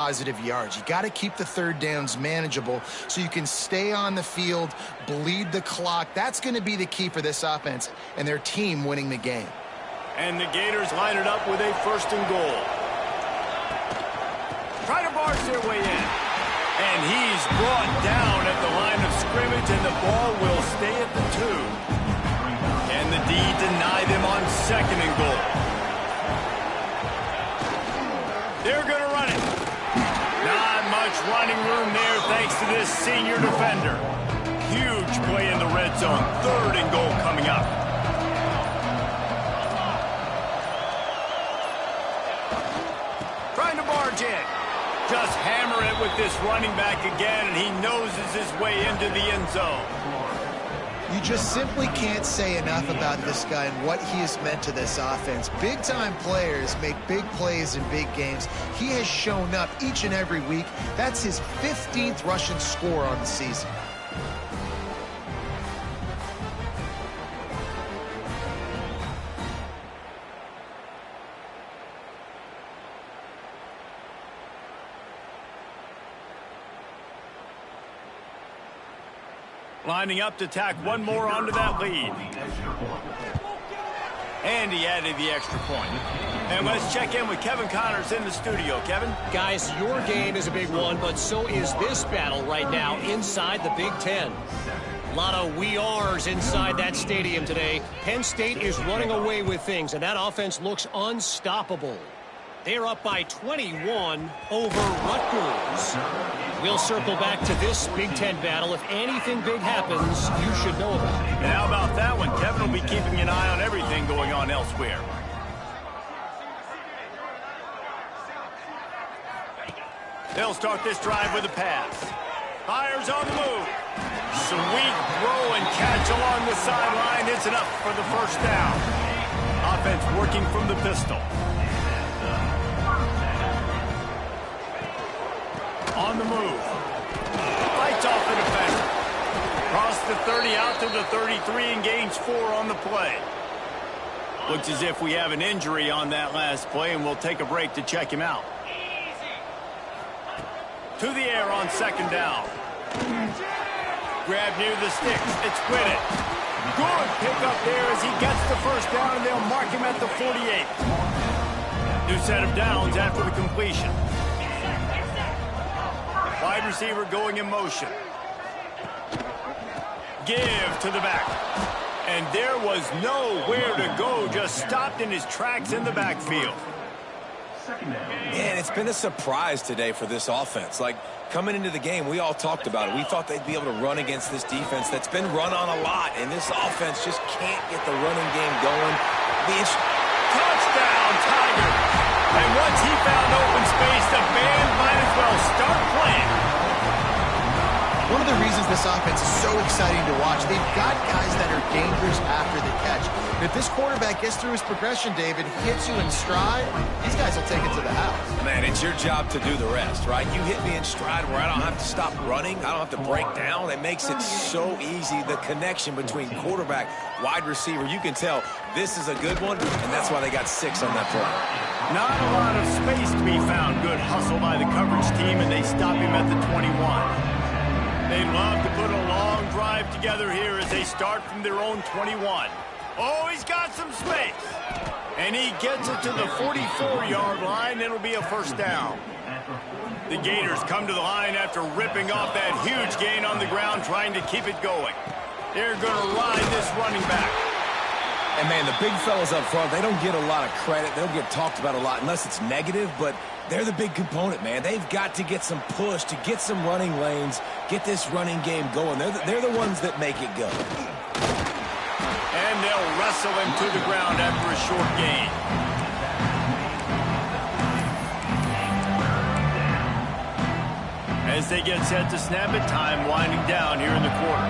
positive yards. You got to keep the third downs manageable so you can stay on the field, bleed the clock. That's going to be the key for this offense and their team winning the game. And the Gators line it up with a 1st and goal. Try to barge their way in. And he's brought down at the line of scrimmage, and the ball will stay at the 2. And the D deny them on 2nd and goal. They're going to run it. Not much running room there thanks to this senior defender. Huge play in the red zone. 3rd and goal coming up. Trying to barge in. Just hammer it with this running back again, and he noses his way into the end zone. You just simply can't say enough about this guy and what he has meant to this offense. Big-time players make big plays in big games. He has shown up each and every week. That's his 15th rushing score on the season. Lining up to tack one more onto that lead. And he added the extra point. And let's check in with Kevin Connors in the studio. Kevin? Guys, your game is a big one, but so is this battle right now inside the Big Ten. A lot of we ares inside that stadium today. Penn State is running away with things, and that offense looks unstoppable. They're up by 21 over Rutgers. We'll circle back to this Big Ten battle. If anything big happens, you should know about it. And how about that one? Kevin will be keeping an eye on everything going on elsewhere. They'll start this drive with a pass. Fires on the move. Sweet throw and catch along the sideline. It's enough for the 1st down. Offense working from the pistol. On the move. Fights off the defender. Across the 30 out to the 33 and gains 4 on the play. Looks as if we have an injury on that last play, and we'll take a break to check him out. To the air on 2nd down. Grab near the sticks. It's Whitted. Good pickup there as he gets the 1st down, and they'll mark him at the 48. New set of downs after the completion. Wide receiver going in motion. Give to the back. And there was nowhere to go, just stopped in his tracks in the backfield. Man, it's been a surprise today for this offense. Like, coming into the game, we all talked about it. We thought they'd be able to run against this defense that's been run on a lot, and this offense just can't get the running game going. Touchdown, Tigers! And once he found open space, the band might as well start playing. One of the reasons this offense is so exciting to watch, they've got guys that are dangerous after the catch. And if this quarterback gets through his progression, David, hits you in stride, these guys will take it to the house. Man, it's your job to do the rest, right? You hit me in stride where I don't have to stop running. I don't have to break down. It makes it so easy, the connection between quarterback, wide receiver. You can tell this is a good one, and that's why they got 6 on that play. Not a lot of space to be found. Good hustle by the coverage team, and they stop him at the 21. They'd love to put a long drive together here as they start from their own 21. Oh, he's got some space. And he gets it to the 44-yard line. It'll be a 1st down. The Gators come to the line after ripping off that huge gain on the ground, trying to keep it going. They're going to ride this running back. And, man, the big fellas up front, they don't get a lot of credit. They don't get talked about a lot unless it's negative, but they're the big component, man. They've got to get some push, to get some running lanes, get this running game going. They're the ones that make it go. And they'll wrestle him to the ground after a short gain. As they get set to snap it, time winding down here in the quarter.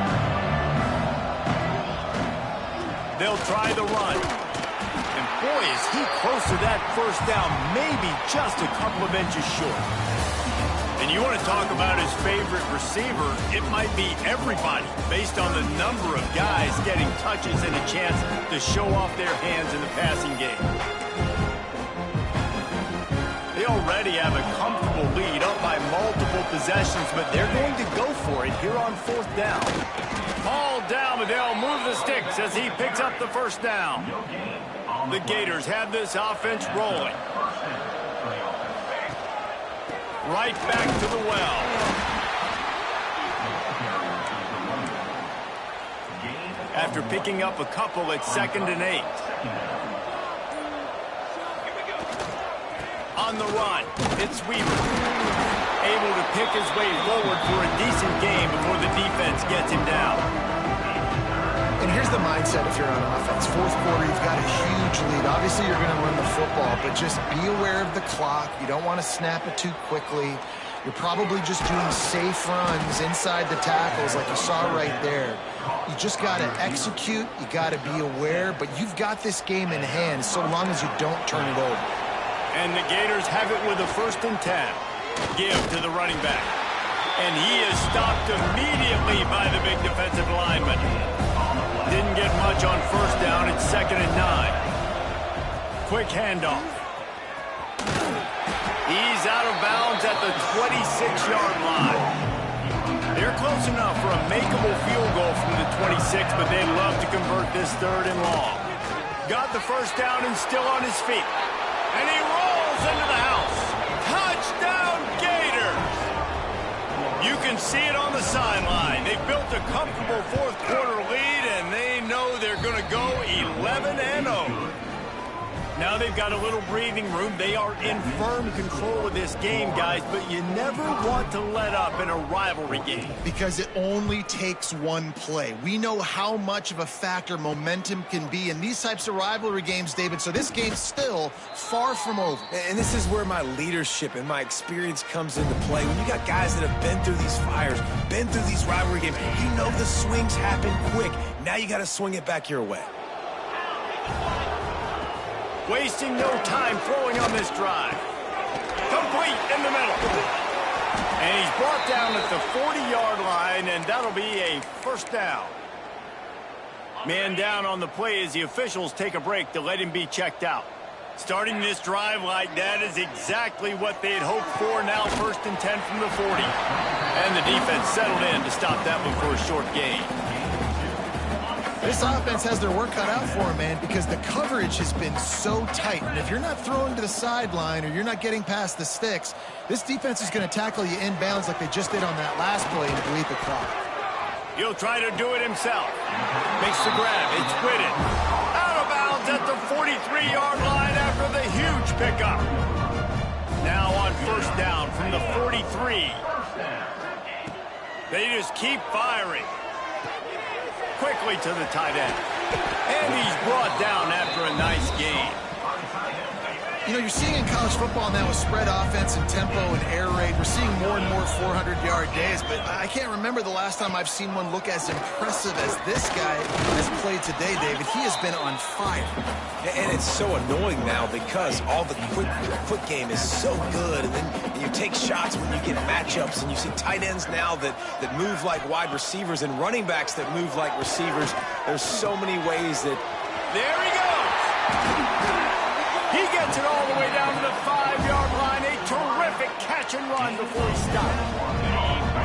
They'll try the run. And boy, is he close to that 1st down, maybe just a couple of inches short. And you want to talk about his favorite receiver, it might be everybody, based on the number of guys getting touches and a chance to show off their hands in the passing game. They already have a comfortable lead possessions, but they're going to go for it here on 4th down. Ball down, but they'll move the sticks as he picks up the first down. The Gators have this offense rolling. Right back to the well. After picking up a couple at 2nd and 8. On the run, it's Weaver. Able to pick his way forward for a decent game before the defense gets him down. And here's the mindset if you're on offense. 4th quarter, you've got a huge lead. Obviously, you're going to run the football, but just be aware of the clock. You don't want to snap it too quickly. You're probably just doing safe runs inside the tackles like you saw right there. You just got to execute. You got to be aware, but you've got this game in hand so long as you don't turn it over. And the Gators have it with a 1st and 10. Give to the running back. And he is stopped immediately by the big defensive lineman. Didn't get much on 1st down. It's 2nd and 9. Quick handoff. He's out of bounds at the 26-yard line. They're close enough for a makeable field goal from the 26, but they'd love to convert this 3rd and long. Got the first down and still on his feet. And he rolls into the house. Touchdown, Gators! You can see it on the sideline. They built a comfortable 4th quarter lead, and they know they're going to go 11-0. Now they've got a little breathing room. They are in firm control of this game, guys, but you never want to let up in a rivalry game. Because it only takes one play. We know how much of a factor momentum can be in these types of rivalry games, David, so this game's still far from over. And this is where my leadership and my experience comes into play. When you got guys that have been through these fires, been through these rivalry games, you know the swings happen quick. Now you got to swing it back your way. Wasting no time throwing on this drive. Complete in the middle. And he's brought down at the 40-yard line, and that'll be a 1st down. Man down on the play as the officials take a break to let him be checked out. Starting this drive like that is exactly what they had hoped for. Now 1st and 10 from the 40. And the defense settled in to stop that one for a short gain. This offense has their work cut out for them, man, because the coverage has been so tight. And if you're not throwing to the sideline or you're not getting past the sticks, this defense is going to tackle you inbounds like they just did on that last play and bleed the clock. He'll try to do it himself. Makes the grab. It's Whitted. Out of bounds at the 43-yard line after the huge pickup. Now on 1st down from the 43. They just keep firing. Quickly to the tight end. And he's brought down after a nice gain. You know, you're seeing in college football now with spread offense and tempo and air raid, we're seeing more and more 400-yard days, but I can't remember the last time I've seen one look as impressive as this guy has played today, David. He has been on fire. And it's so annoying now because all the quick game is so good, and then you take shots when you get matchups, and you see tight ends now that move like wide receivers and running backs that move like receivers. There's so many ways that... There he goes! He gets it all the way down to the 5-yard line. A terrific catch and run before he stopped.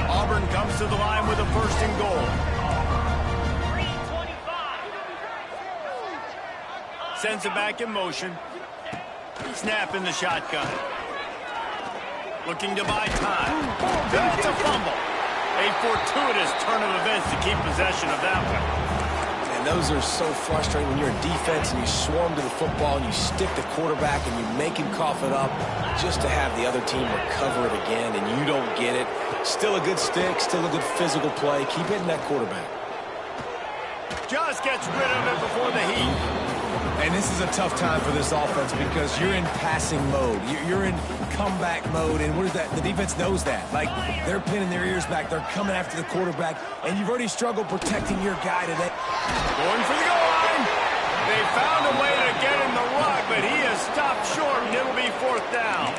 Auburn comes to the line with a 1st and goal. Sends it back in motion. Snap in the shotgun. Looking to buy time. That's a fumble. A fortuitous turn of events to keep possession of that one. Those are so frustrating when you're in defense and you swarm to the football and you stick the quarterback and you make him cough it up just to have the other team recover it again and you don't get it. Still a good stick, still a good physical play. Keep hitting that quarterback. Just gets rid of it before the heat. And this is a tough time for this offense because you're in passing mode. You're in comeback mode, and what is that? The defense knows that. Like, they're pinning their ears back. They're coming after the quarterback, and you've already struggled protecting your guy today. Going for the goal line. They found a way to get him the rug, but he has stopped short, and it'll be 4th down.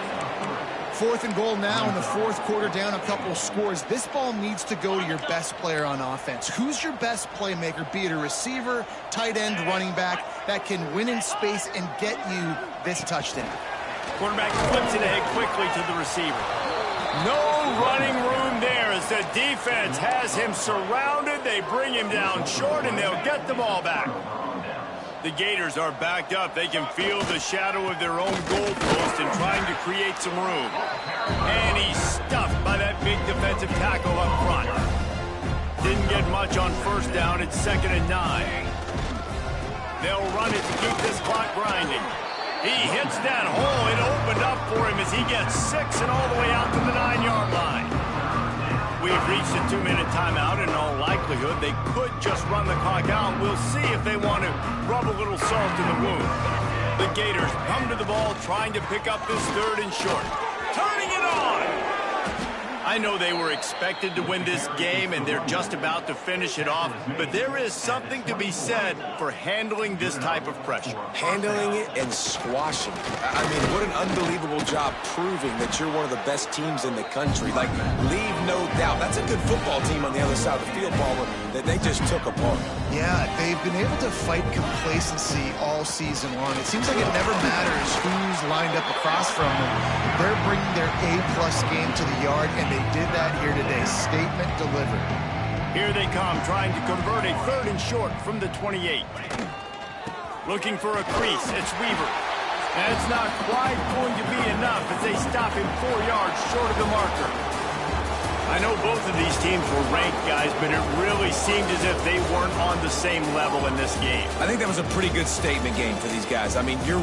4th and goal now in the 4th quarter, down a couple of scores. This ball needs to go to your best player on offense. Who's your best playmaker, be it a receiver, tight end, running back, that can win in space and get you this touchdown? Quarterback flips it ahead quickly to the receiver. No running As the defense has him surrounded, they bring him down short, and they'll get the ball back. The Gators are backed up. They can feel the shadow of their own goal post and trying to create some room. And he's stuffed by that big defensive tackle up front. Didn't get much on first down. It's 2nd and 9. They'll run it to keep this clock grinding. He hits that hole. It opened up for him as he gets 6 and all the way out to the 9-yard line. We've reached a 2-minute timeout, and in all likelihood, they could just run the clock out. We'll see if they want to rub a little salt in the wound. The Gators come to the ball, trying to pick up this 3rd and short. Turning it on! I know they were expected to win this game, and they're just about to finish it off, but there is something to be said for handling this type of pressure. Handling it and squashing it. I mean, what an unbelievable job proving that you're one of the best teams in the country. Like, leave no doubt. That's a good football team on the other side of the field, Palmer, that they just took apart. Yeah, they've been able to fight complacency all season long. It seems like it never matters who's lined up across from them. They're bringing their A-plus game to the yard, and they did that here today. Statement delivered. Here they come, trying to convert a 3rd and short from the 28. Looking for a crease. It's Weaver. And it's not quite going to be enough as they stop him 4 yards short of the marker. I know both of these teams were ranked, guys, but it really seemed as if they weren't on the same level in this game. I think that was a pretty good statement game for these guys. I mean, you're